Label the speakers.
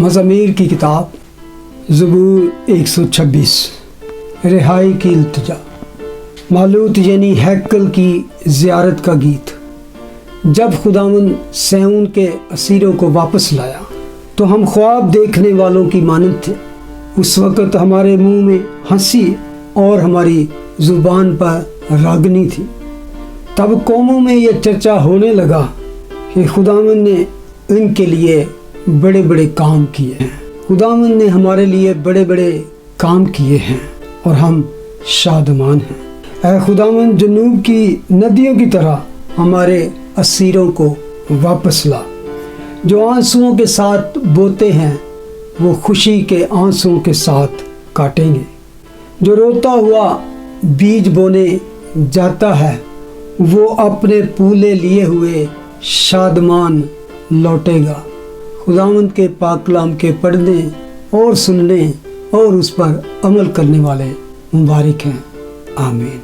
Speaker 1: मज़ामीर की किताब ज़बूर 126 रिहाई की इल्तिजा। मालूत यानी हैकल की ज़ियारत का गीत। जब खुदावंद सैऊन के असीरों को वापस लाया तो हम ख्वाब देखने वालों की मानद थे। उस वक़्त हमारे मुंह में हंसी और हमारी ज़ुबान पर रागनी थी। तब कौमों में यह चर्चा होने लगा कि खुदावंद ने इनके लिए बड़े बड़े काम किए हैं। खुदावंद ने हमारे लिए बड़े बड़े काम किए हैं और हम शादमान हैं। ऐ खुदावंद, जनूब की नदियों की तरह हमारे असीरों को वापस ला। जो आंसुओं के साथ बोते हैं वो खुशी के आंसुओं के साथ काटेंगे। जो रोता हुआ बीज बोने जाता है वो अपने पूले लिए हुए शादमान लौटेगा। खुदावंद के पाक कलाम के पढ़ने और सुनने और उस पर अमल करने वाले मुबारक हैं। आमीन।